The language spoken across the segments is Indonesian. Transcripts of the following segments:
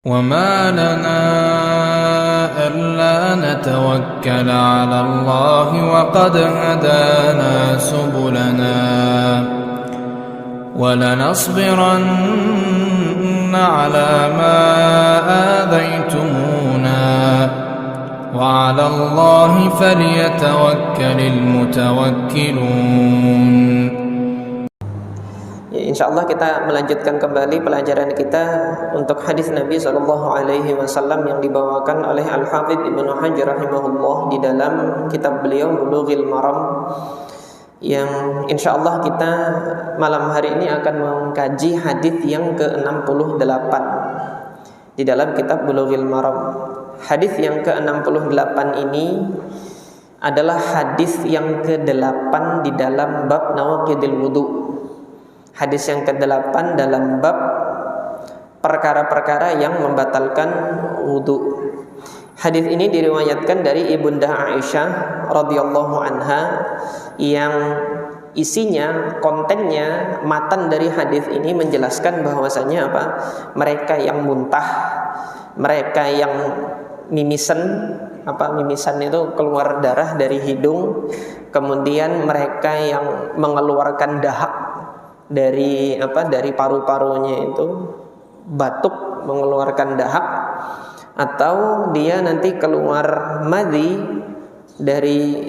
وما لنا ألا نتوكل على الله وقد هدانا سبلنا ولنصبرن على ما آذيتمونا وعلى الله فليتوكل المتوكلون. Insyaallah kita melanjutkan kembali pelajaran kita untuk hadis Nabi SAW yang dibawakan oleh Al-Hafidz Ibnu Hajar rahimahullah di dalam kitab beliau Bulughul Maram, yang insyaallah kita malam hari ini akan mengkaji hadis yang ke-68 di dalam kitab Bulughul Maram. Hadis yang ke-68 ini adalah hadis yang ke-8 di dalam bab nawaqidil wudu. Hadis yang ke-8 dalam bab perkara-perkara yang membatalkan wudu. Hadis ini diriwayatkan dari Ibunda Aisyah radhiyallahu anha, yang isinya, kontennya, matan dari hadis ini menjelaskan bahwasanya apa? Mereka yang muntah, mereka yang mimisan, mimisan itu keluar darah dari hidung, kemudian mereka yang mengeluarkan dahak dari paru-parunya itu, batuk mengeluarkan dahak, atau dia nanti keluar madhi dari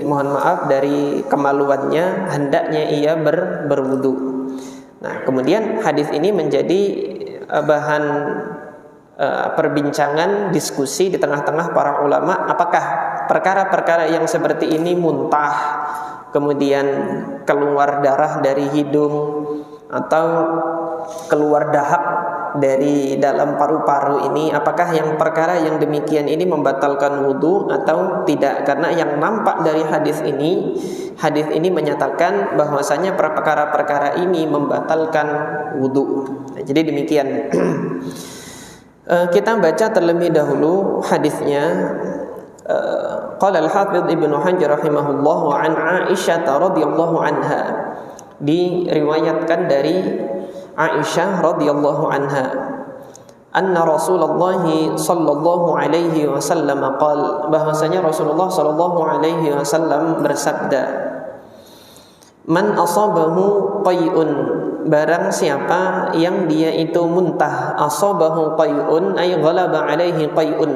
dari kemaluannya, hendaknya ia berwudu. Nah, kemudian hadis ini menjadi bahan perbincangan, diskusi di tengah-tengah para ulama, apakah perkara-perkara yang seperti ini, muntah kemudian keluar darah dari hidung atau keluar dahak dari dalam paru-paru ini, apakah yang perkara yang demikian ini membatalkan wudu atau tidak? Karena yang nampak dari hadis ini menyatakan bahwasanya perkara-perkara ini membatalkan wudu. Nah, jadi demikian. Kita baca terlebih dahulu hadisnya. Qala al-Hafidz Ibnu Hajar rahimahullah wa an Aisyah radhiyallahu anha, diriwayatkan dari Aisyah radhiyallahu anha, anna Rasulullah sallallahu alaihi wasallam qala, bahwasanya Rasulullah sallallahu alaihi wasallam bersabda, man asabahu qai'un, barang siapa yang dia itu muntah, asabahu qai'un ay ghalaba alaihi qai'un,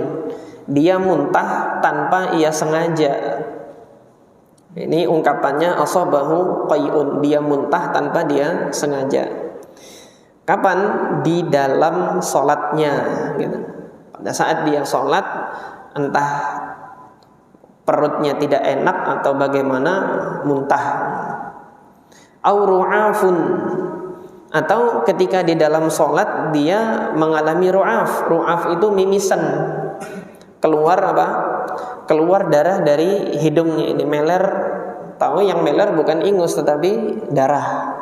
dia muntah tanpa ia sengaja. Ini ungkapannya asabahu qai'un, dia muntah tanpa dia sengaja. Kapan? Di dalam sholatnya gitu. Pada saat dia sholat, entah perutnya tidak enak atau bagaimana, muntah. Au ru'afun, atau ketika di dalam sholat dia mengalami ru'af. Ru'af itu mimisan, keluar keluar darah dari hidungnya, ini meler. Tahu yang meler bukan ingus tetapi darah.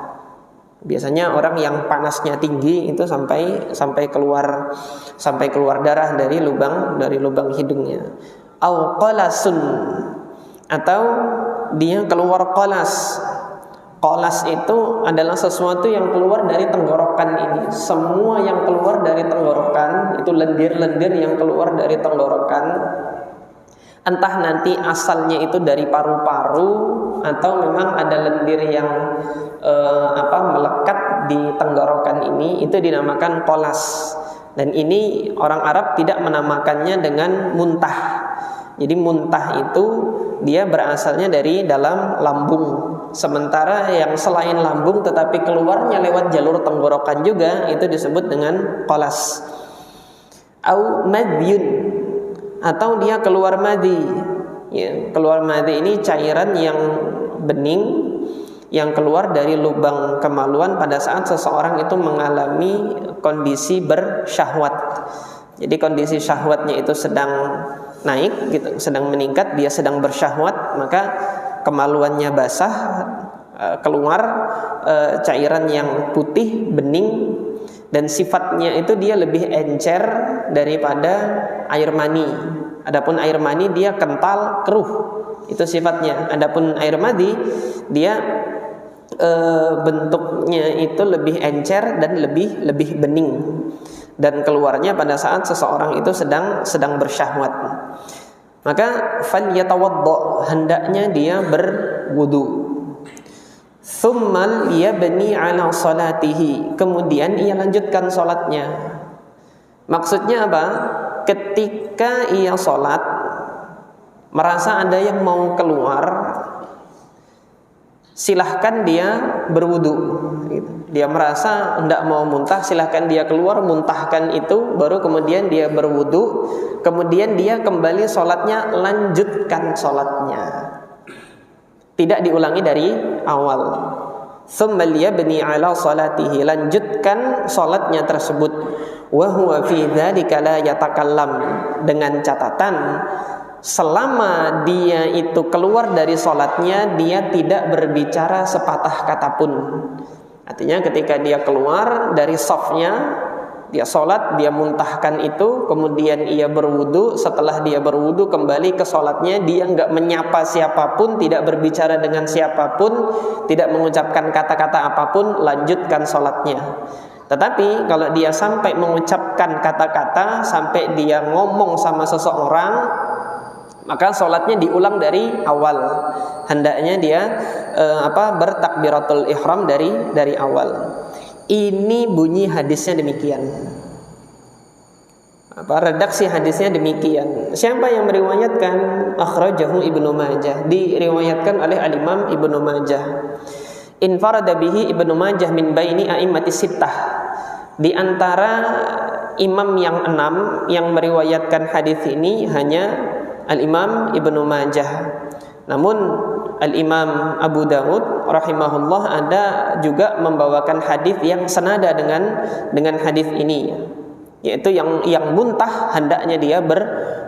Biasanya orang yang panasnya tinggi itu sampai keluar darah dari lubang hidungnya. Au qalasun, atau dia keluar qalas. Qalas itu adalah sesuatu yang keluar dari tenggorokan ini. Semua yang keluar dari tenggorokan itu lendir-lendir yang keluar dari tenggorokan, entah nanti asalnya itu dari paru-paru atau memang ada lendir yang melekat di tenggorokan ini, itu dinamakan qalas. Dan ini orang Arab tidak menamakannya dengan muntah. Jadi muntah itu dia berasalnya dari dalam lambung. Sementara yang selain lambung tetapi keluarnya lewat jalur tenggorokan juga, itu disebut dengan qalas. Au madhyun, atau dia keluar madhi. Ya, keluar madhi ini cairan yang bening yang keluar dari lubang kemaluan pada saat seseorang itu mengalami kondisi bersyahwat. Jadi kondisi syahwatnya itu sedang naik gitu, sedang meningkat, dia sedang bersyahwat, maka kemaluannya basah, keluar cairan yang putih bening, dan sifatnya itu dia lebih encer daripada air mani. Adapun air mani dia kental, keruh, itu sifatnya. Adapun air mani dia bentuknya itu lebih encer dan lebih bening. dan keluarnya pada saat seseorang itu sedang bersyahwat. Maka falyatawadda, hendaknya dia berwudu. Tsummal yabni ala salatihi, kemudian ia lanjutkan salatnya. Maksudnya apa? Ketika ia salat merasa ada yang mau keluar, silahkan dia berwudu. Dia merasa hendak mau muntah, silahkan dia keluar, muntahkan itu, baru kemudian dia berwudu, kemudian dia kembali sholatnya, lanjutkan sholatnya, tidak diulangi dari awal. Tsumma liyabni ala salatihi, lanjutkan sholatnya tersebut. Wa huwa fi dzalika la yatakallam, dengan catatan selama dia itu keluar dari sholatnya, dia tidak berbicara sepatah kata pun. Artinya ketika dia keluar dari safnya, dia sholat, dia muntahkan itu, kemudian ia berwudu. Setelah dia berwudu kembali ke sholatnya, dia nggak menyapa siapapun, tidak berbicara dengan siapapun, tidak mengucapkan kata-kata apapun, lanjutkan sholatnya. Tetapi kalau dia sampai mengucapkan kata-kata, sampai dia ngomong sama seseorang, maka sholatnya diulang dari awal. Hendaknya dia bertakbiratul ihram dari awal. Ini bunyi hadisnya demikian. Redaksi hadisnya demikian. Siapa yang meriwayatkan? Akhrajahu Ibnu Majah, diriwayatkan oleh Al-Imam Ibnu Majah. Infarada bihi Ibnu Majah min baini a'immatis sittah. Di antara imam yang 6 yang meriwayatkan hadis ini hanya Al-Imam Ibnu Majah. Namun Al-Imam Abu Dawud rahimahullah ada juga membawakan hadis yang senada dengan hadis ini, yaitu yang muntah hendaknya dia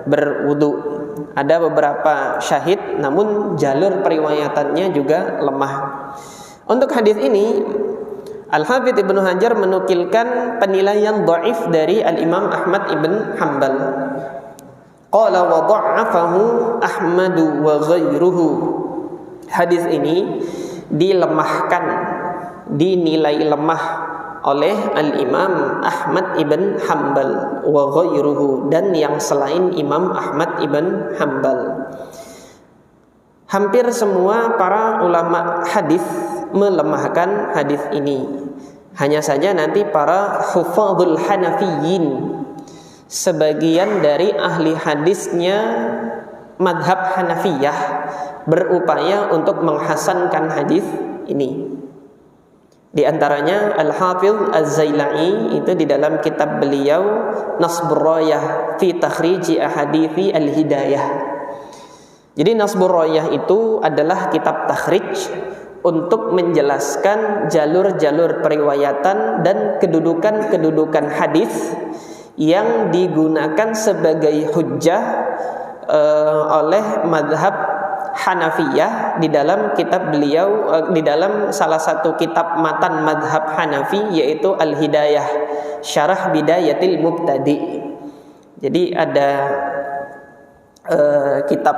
berwudu. Ada beberapa syahid, namun jalur periwayatannya juga lemah. Untuk hadis ini Al-Hafidz Ibnu Hajar menukilkan penilaian dhaif dari Al-Imam Ahmad ibn Hanbal. Qala wa dha'afahu Ahmadu wa ghairuhu. Hadis ini dilemahkan, dinilai lemah oleh Al-Imam Ahmad ibn Hanbal wa ghairuhu, dan yang selain Imam Ahmad ibn Hanbal. Hampir semua para ulama hadis melemahkan hadis ini. Hanya saja nanti para hufadzul Hanafiyin, sebagian dari ahli hadisnya madhab Hanafiyah, berupaya untuk menghasankan hadis ini. Di antaranya Al-Hafidz Az-Zailai, itu di dalam kitab beliau Nasbur Rayah fi Takhriji Ahadithi Al-Hidayah. Jadi Nasbur Rayah itu adalah kitab takhrij untuk menjelaskan jalur-jalur periwayatan dan kedudukan-kedudukan hadis yang digunakan sebagai hujjah oleh madhab Hanafiyah di dalam kitab beliau, di dalam salah satu kitab matan madhab Hanafi, yaitu Al-Hidayah Syarah Bidayatil Mubtadi. Jadi ada kitab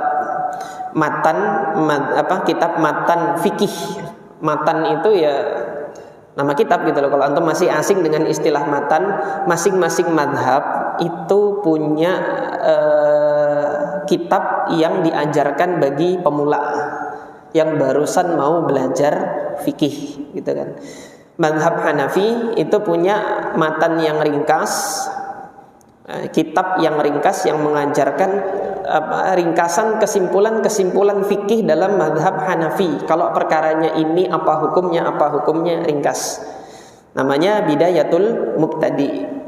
matan fikih. Matan itu ya nama kitab gitu loh. Kalau antum masih asing dengan istilah matan, masing-masing madhab itu punya kitab yang diajarkan bagi pemula yang barusan mau belajar fikih, gitu kan. Madhab Hanafi itu punya matan yang ringkas, kitab yang ringkas yang mengajarkan ringkasan kesimpulan-kesimpulan fikih dalam madhab Hanafi. Kalau perkaranya ini apa hukumnya ringkas. Namanya Bidayatul Mubtadi.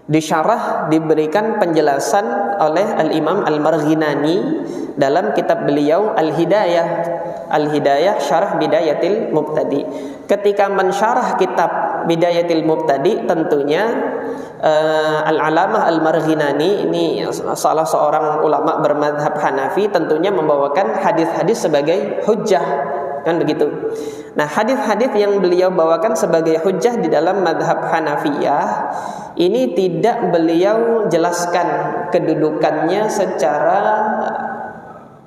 Disyarah, diberikan penjelasan oleh Al-Imam Al-Marghinani dalam kitab beliau Al-Hidayah Syarah Bidayatil Mubtadi. Ketika mensyarah kitab Bidayatil Mubtadi, tentunya Al-Alamah Al-Marghinani ini salah seorang ulama bermadhab Hanafi, tentunya membawakan hadis-hadis sebagai hujjah, kan begitu. Nah, hadis-hadis yang beliau bawakan sebagai hujjah di dalam madhab Hanafiyah ini tidak beliau jelaskan kedudukannya secara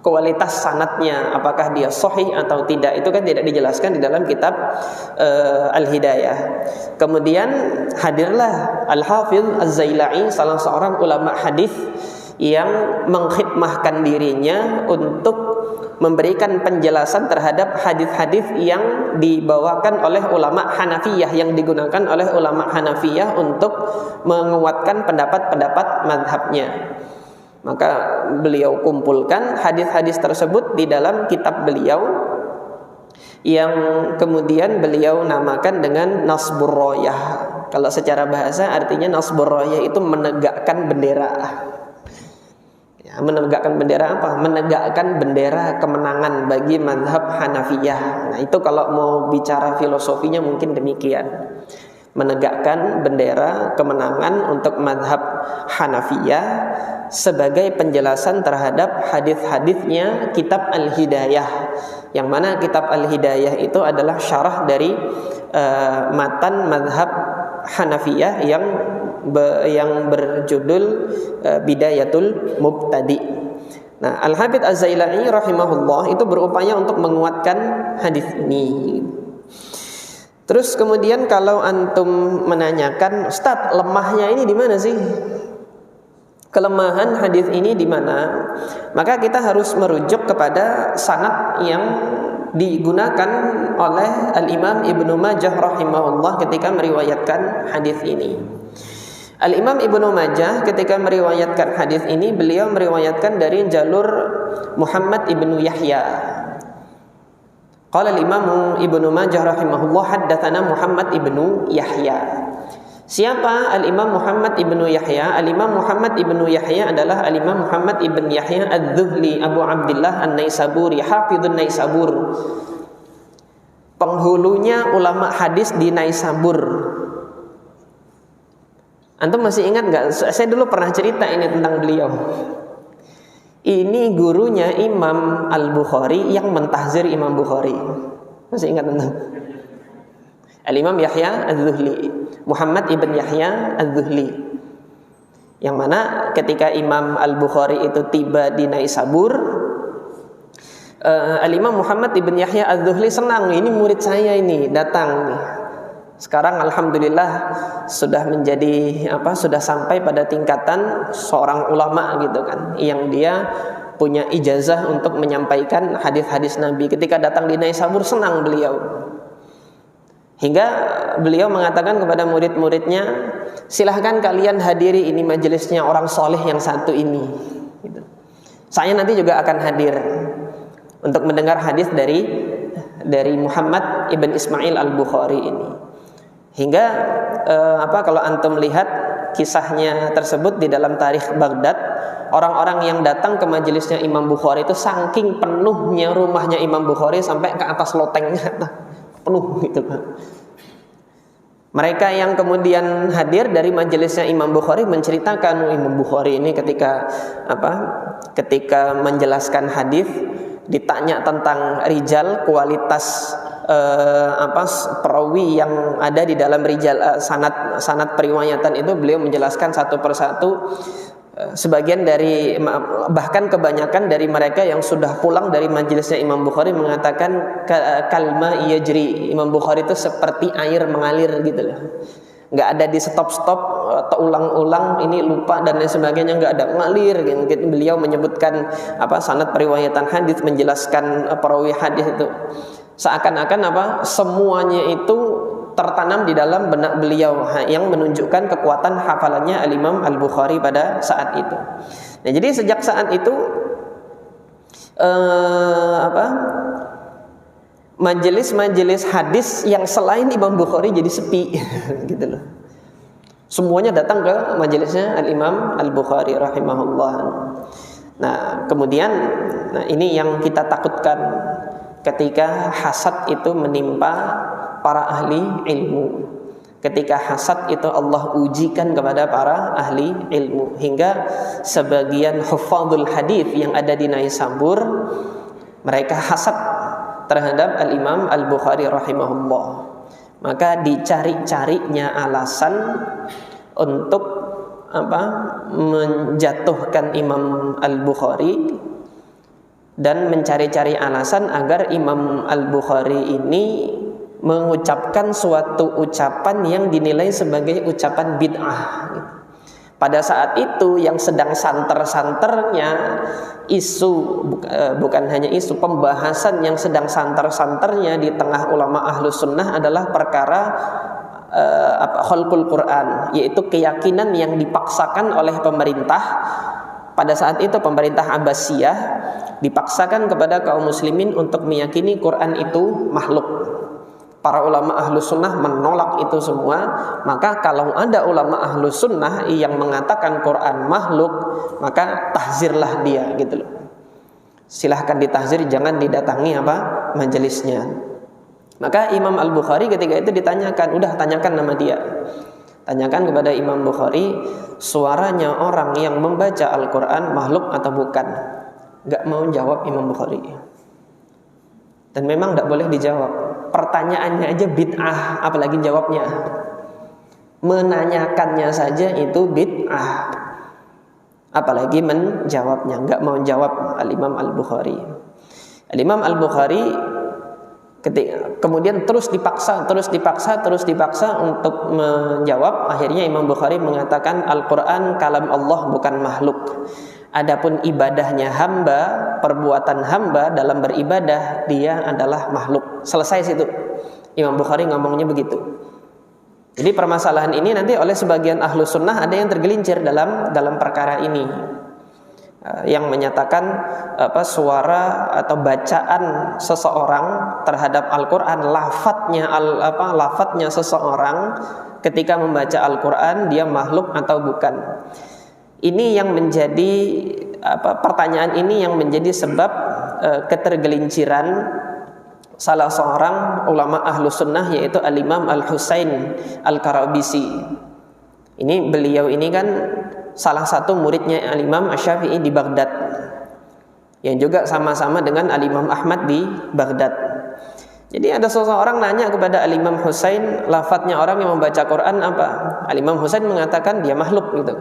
kualitas sanadnya, apakah dia sahih atau tidak, itu kan tidak dijelaskan di dalam kitab Al-Hidayah. Kemudian hadirlah Al-Hafidz Az-Zailai, salah seorang ulama hadis yang mengkhidmahkan dirinya untuk memberikan penjelasan terhadap hadis-hadis yang dibawakan oleh ulama Hanafiyah, yang digunakan oleh ulama Hanafiyah untuk menguatkan pendapat-pendapat mazhabnya. Maka beliau kumpulkan hadis-hadis tersebut di dalam kitab beliau yang kemudian beliau namakan dengan Nasbur Rayah. Kalau secara bahasa artinya Nasbur Rayah itu menegakkan bendera. Ya, menegakkan bendera apa? Menegakkan bendera kemenangan bagi mazhab Hanafiyah. Nah, itu kalau mau bicara filosofinya mungkin demikian. Menegakkan bendera kemenangan untuk mazhab Hanafiyah sebagai penjelasan terhadap hadis-hadisnya kitab Al-Hidayah, yang mana kitab Al-Hidayah itu adalah syarah dari matan mazhab Hanafiyah yang berjudul Bidayatul Mubtadi. Nah, Al-Hafidz Az-Zailai rahimahullah itu berupaya untuk menguatkan hadis ini. Terus kemudian kalau antum menanyakan, Ustaz, lemahnya ini di mana sih? Kelemahan hadis ini di mana? Maka kita harus merujuk kepada sanad yang digunakan oleh Al-Imam Ibnu Majah rahimahullah ketika meriwayatkan hadis ini. Al-Imam Ibnu Majah ketika meriwayatkan hadis ini, beliau meriwayatkan dari jalur Muhammad ibnu Yahya. Qala al-Imam Ibnu Majah rahimahullah haddatsana Muhammad ibnu Yahya. Siapa Al-Imam Muhammad ibnu Yahya? Al-Imam Muhammad ibnu Yahya adalah Al-Imam Muhammad ibn Yahya Adz-Dzuhli Abu Abdullah An-Naisaburi, Hafidhun Naisabur, penghulunya ulama hadis di Naisabur. Antum masih ingat nggak? Saya dulu pernah cerita ini tentang beliau. Ini gurunya Imam Al-Bukhari yang mentahzir Imam Bukhari. Masih ingat antum? Al-Imam Yahya Az-Dzuhli, Muhammad ibn Yahya Az-Dzuhli, yang mana ketika Imam Al-Bukhari itu tiba di Naisabur, Al-Imam Muhammad ibn Yahya Az-Dzuhli senang, ini murid saya ini datang nih. Sekarang alhamdulillah sudah menjadi sudah sampai pada tingkatan seorang ulama gitu kan, yang dia punya ijazah untuk menyampaikan hadis-hadis Nabi. Ketika datang di Naisabur senang beliau. Hingga beliau mengatakan kepada murid-muridnya, silahkan kalian hadiri ini majelisnya orang soleh yang satu ini. Gitu. Saya nanti juga akan hadir untuk mendengar hadis dari Muhammad ibn Ismail Al-Bukhari ini. Hingga kalau antum lihat kisahnya tersebut di dalam tarikh Baghdad, orang-orang yang datang ke majelisnya Imam Bukhari itu saking penuhnya rumahnya Imam Bukhari sampai ke atas lotengnya penuh gitu kan. Mereka yang kemudian hadir dari majelisnya Imam Bukhari menceritakan, Imam Bukhari ini ketika menjelaskan hadis ditanya tentang rijal, kualitas perawi yang ada di dalam rijal, sanad periwayatan itu, beliau menjelaskan satu persatu. Sebagian dari, bahkan kebanyakan dari mereka yang sudah pulang dari majelisnya Imam Bukhari mengatakan kalma yajri, Imam Bukhari itu seperti air mengalir gitu loh. Nggak ada di stop-stop atau ulang-ulang, ini lupa dan lain sebagainya, nggak ada, ngalir gitu. Beliau menyebutkan sanad periwayatan hadis, menjelaskan perawi hadis itu seakan-akan semuanya itu tertanam di dalam benak beliau, yang menunjukkan kekuatan hafalannya Al-Imam Al-Bukhari pada saat itu. Nah, jadi sejak saat itu majelis-majelis hadis yang selain Imam Bukhari jadi sepi gitu loh. Semuanya datang ke majelisnya Al-Imam Al-Bukhari rahimahullah. Nah, kemudian ini yang kita takutkan ketika hasad itu menimpa para ahli ilmu. Ketika hasad itu Allah ujikan kepada para ahli ilmu, hingga sebagian hufadzul hadis yang ada di Naisabur, mereka hasad terhadap Al-Imam Al-Bukhari rahimahullah. Maka dicari-carinya alasan untuk menjatuhkan Imam Al-Bukhari dan mencari-cari alasan agar Imam Al-Bukhari ini mengucapkan suatu ucapan yang dinilai sebagai ucapan bid'ah. Pada saat itu yang sedang santer-santernya isu, bukan hanya isu, pembahasan yang sedang santer-santernya di tengah ulama ahlus sunnah adalah perkara khalqul Quran, yaitu keyakinan yang dipaksakan oleh pemerintah. Pada saat itu pemerintah Abbasiyah dipaksakan kepada kaum muslimin untuk meyakini Quran itu makhluk. Para ulama ahlus sunnah menolak itu semua. Maka kalau ada ulama ahlus sunnah yang mengatakan Quran makhluk, maka tahzirlah dia, gitu loh. Silahkan ditahzir, jangan didatangi majelisnya. Maka Imam Al-Bukhari ketika itu ditanyakan, udah tanyakan nama dia. Tanyakan kepada Imam Bukhari, suaranya orang yang membaca Al-Quran makhluk atau bukan? Gak mau jawab Imam Bukhari. Dan memang gak boleh dijawab. Pertanyaannya aja bid'ah, apalagi jawabnya. Menanyakannya saja itu bid'ah, apalagi menjawabnya. Gak mau jawab Al-Imam Al-Bukhari. Al-Imam Al-Bukhari kemudian terus dipaksa untuk menjawab. Akhirnya Imam Bukhari mengatakan Al-Quran kalam Allah, bukan makhluk. Adapun ibadahnya hamba, perbuatan hamba dalam beribadah, dia adalah makhluk. Selesai situ. Imam Bukhari ngomongnya begitu. Jadi permasalahan ini nanti oleh sebagian ahlu sunnah ada yang tergelincir dalam perkara ini, yang menyatakan suara atau bacaan seseorang terhadap Al-Quran, lafadznya seseorang ketika membaca Al-Quran, dia makhluk atau bukan. Ini yang menjadi pertanyaan ini yang menjadi sebab ketergelinciran salah seorang ulama ahlu sunnah, yaitu Al-Imam Al-Husain Al-Karabisi. Beliau ini kan salah satu muridnya Al-Imam Asy-Syafi'i di Baghdad, yang juga sama-sama dengan Al-Imam Ahmad di Baghdad. Jadi ada seseorang nanya kepada Al-Imam Husain, lafadznya orang yang membaca Quran apa? Al-Imam Husain mengatakan dia makhluk, gitu.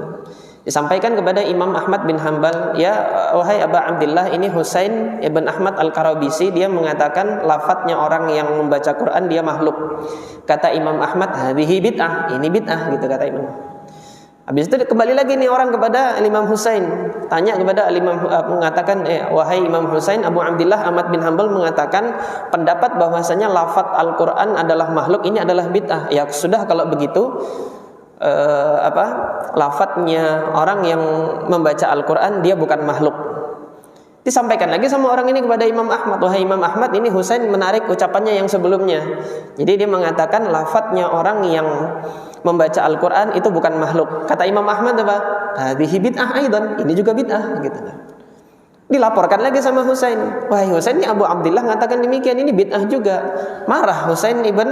Disampaikan kepada Imam Ahmad bin Hanbal, ya wahai Aba Abdillah, ini Husain ibn Ahmad Al-Karabisi, dia mengatakan lafadznya orang yang membaca Quran dia makhluk. Kata Imam Ahmad, hadhihi bid'ah, ini bid'ah, gitu kata Imam. Habis itu kembali lagi nih orang kepada Imam Husain, tanya kepada Imam, mengatakan, wahai Imam Husain, Abu Abdillah Ahmad bin Hanbal mengatakan pendapat bahwasanya lafadz Al-Quran adalah makhluk, ini adalah bid'ah. Ya sudah, kalau begitu lafadznya orang yang membaca Al-Quran dia bukan makhluk. Disampaikan lagi sama orang ini kepada Imam Ahmad, wahai Imam Ahmad, ini Husain menarik ucapannya yang sebelumnya. Jadi dia mengatakan lafadznya orang yang membaca Al-Quran itu bukan makhluk. Kata Imam Ahmad apa? Hadhihi bid'ah aidan, ini juga bid'ah, gitu. Dilaporkan lagi sama Husain, wahai Husain, ini Abu Abdillah mengatakan demikian, ini bid'ah juga. Marah Husain ibn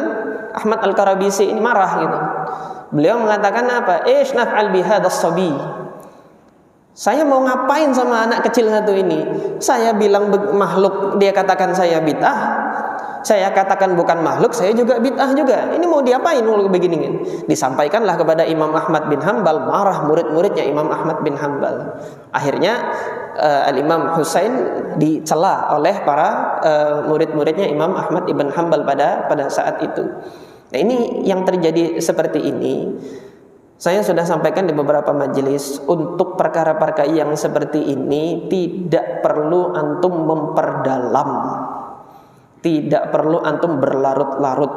Ahmad Al-Karabisi, ini marah, gitu. Beliau mengatakan apa? Ish naf'al bihadas sabi. Saya mau ngapain sama anak kecil satu ini? Saya bilang makhluk, dia katakan saya bid'ah. Saya katakan bukan makhluk, saya juga bid'ah juga. Ini mau diapain kalau begini? Disampaikanlah kepada Imam Ahmad bin Hanbal, marah murid-muridnya Imam Ahmad bin Hanbal. Akhirnya Al-Imam Husain dicela oleh para murid-muridnya Imam Ahmad ibn Hanbal pada saat itu. Nah, ini yang terjadi seperti ini. Saya sudah sampaikan di beberapa majelis, untuk perkara-perkara yang seperti ini tidak perlu antum memperdalam, tidak perlu antum berlarut-larut.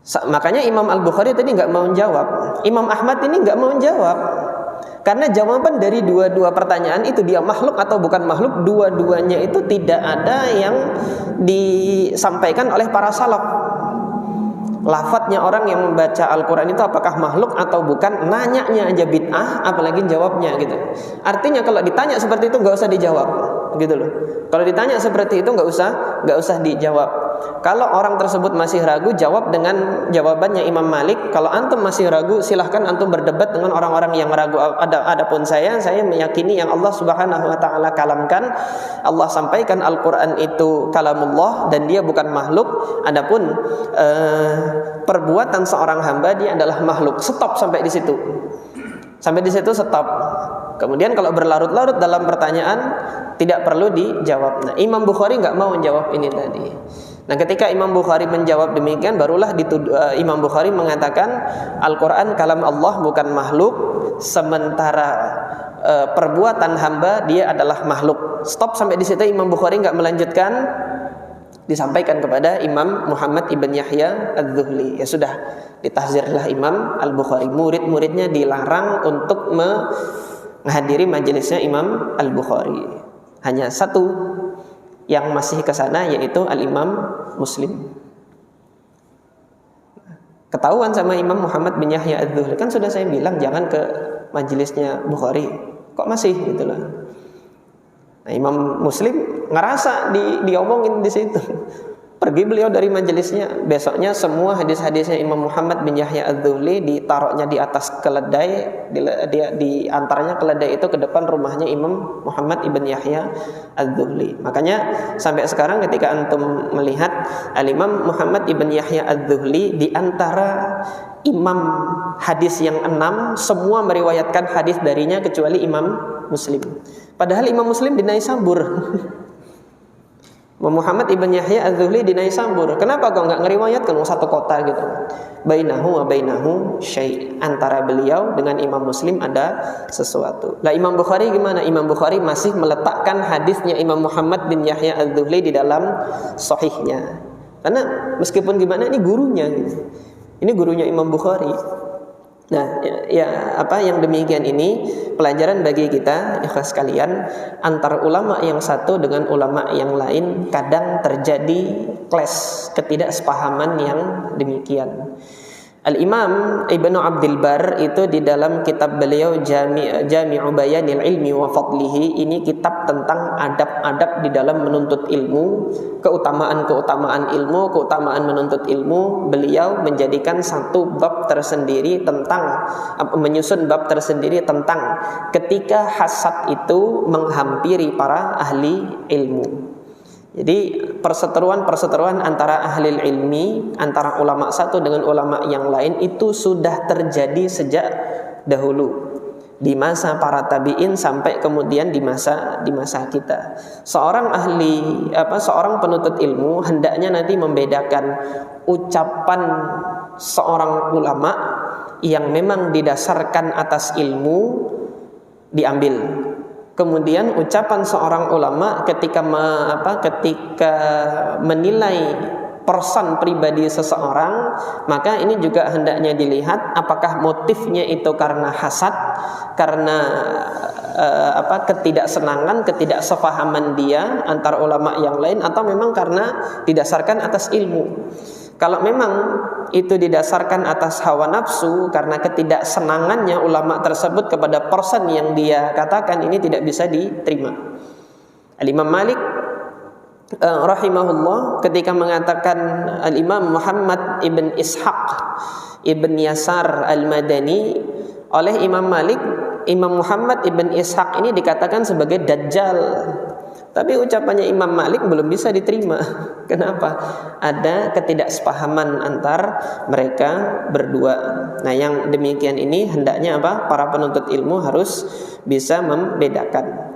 Makanya Imam Al-Bukhari tadi nggak mau jawab, Imam Ahmad ini nggak mau jawab, karena jawaban dari dua-dua pertanyaan itu, dia makhluk atau bukan makhluk, dua-duanya itu tidak ada yang disampaikan oleh para salaf. Lafadznya orang yang membaca Al-Quran itu apakah makhluk atau bukan, nanyanya aja bid'ah, apalagi jawabnya, gitu. Artinya kalau ditanya seperti itu nggak usah dijawab, gitu loh. Kalau ditanya seperti itu nggak usah dijawab. Kalau orang tersebut masih ragu, jawab dengan jawabannya Imam Malik. Kalau antum masih ragu, silahkan antum berdebat dengan orang-orang yang ragu. Adapun saya meyakini yang Allah Subhanahu wa taala kalamkan, Allah sampaikan Al-Quran itu kalamullah dan dia bukan makhluk. Adapun perbuatan seorang hamba, dia adalah makhluk. Stop sampai di situ. Sampai di situ stop. Kemudian kalau berlarut-larut dalam pertanyaan tidak perlu dijawab. Nah, Imam Bukhari nggak mau menjawab ini tadi. Nah, ketika Imam Bukhari menjawab demikian, barulah Imam Bukhari mengatakan Al-Quran kalam Allah, bukan makhluk, sementara perbuatan hamba dia adalah makhluk. Stop sampai di situ. Imam Bukhari nggak melanjutkan. Disampaikan kepada Imam Muhammad ibn Yahya Az-Zuhli. Ya sudah, ditahzirlah Imam Al-Bukhari. Murid-muridnya dilarang untuk menghadiri majelisnya Imam Al-Bukhari. Hanya satu yang masih ke sana, yaitu Al-Imam Muslim. Ketahuan sama Imam Muhammad bin Yahya Az-Zuhli, kan sudah saya bilang jangan ke majelisnya Bukhari, kok masih gitu loh. Nah, Imam Muslim ngerasa diomongin di situ. Pergi beliau dari majelisnya. Besoknya semua hadis-hadisnya Imam Muhammad bin Yahya Az-Zuhli ditaruhnya di atas keledai, di antaranya keledai itu ke depan rumahnya Imam Muhammad ibn Yahya Az-Zuhli. Makanya sampai sekarang ketika antum melihat Al-Imam Muhammad ibn Yahya Az-Zuhli di antara imam hadis yang 6, semua meriwayatkan hadis darinya kecuali Imam Muslim. Padahal Imam Muslim di Naisabur. Muhammad ibn Yahya Az-Zuhli di Naisabur. Kenapa kok nggak ngeriwayatkan satu kota gitu? Bainahu wa bainahu syai'. Antara beliau dengan Imam Muslim ada sesuatu. Lah Imam Bukhari gimana? Imam Bukhari masih meletakkan hadisnya Imam Muhammad bin Yahya Az-Zuhli di dalam sahihnya. Karena meskipun gimana ini gurunya gitu. Ini gurunya Imam Bukhari. Nah, yang demikian ini pelajaran bagi kita, ikhlas sekalian, antara ulama yang satu dengan ulama yang lain kadang terjadi clash, ketidaksepahaman yang demikian. Al-Imam Ibnu Abdul Bar itu di dalam kitab beliau Jami'u Bayanil Ilmi wa Fadlihi, ini kitab tentang adab-adab di dalam menuntut ilmu, keutamaan-keutamaan ilmu, keutamaan menuntut ilmu. Beliau menjadikan satu bab tersendiri tentang, menyusun bab tersendiri tentang ketika hasad itu menghampiri para ahli ilmu. Jadi perseteruan antara ahli ilmi, antara ulama satu dengan ulama yang lain itu sudah terjadi sejak dahulu, di masa para tabi'in sampai kemudian di masa kita. Seorang penuntut ilmu hendaknya nanti membedakan ucapan seorang ulama yang memang didasarkan atas ilmu diambil. Kemudian ucapan seorang ulama ketika menilai person pribadi seseorang, maka ini juga hendaknya dilihat apakah motifnya itu karena hasad, karena ketidaksenangan, ketidaksepahaman dia antar ulama yang lain, atau memang karena didasarkan atas ilmu. Kalau memang itu didasarkan atas hawa nafsu, karena ketidaksenangannya ulama tersebut kepada person yang dia katakan, ini tidak bisa diterima. Al-Imam Malik rahimahullah ketika mengatakan Al-Imam Muhammad ibn Ishaq ibn Yasar Al-Madani, oleh Imam Malik, Imam Muhammad ibn Ishaq ini dikatakan sebagai Dajjal. Tapi ucapannya Imam Malik belum bisa diterima. Kenapa? Ada ketidaksepahaman antar mereka berdua. Nah, yang demikian ini hendaknya para penuntut ilmu harus bisa membedakan.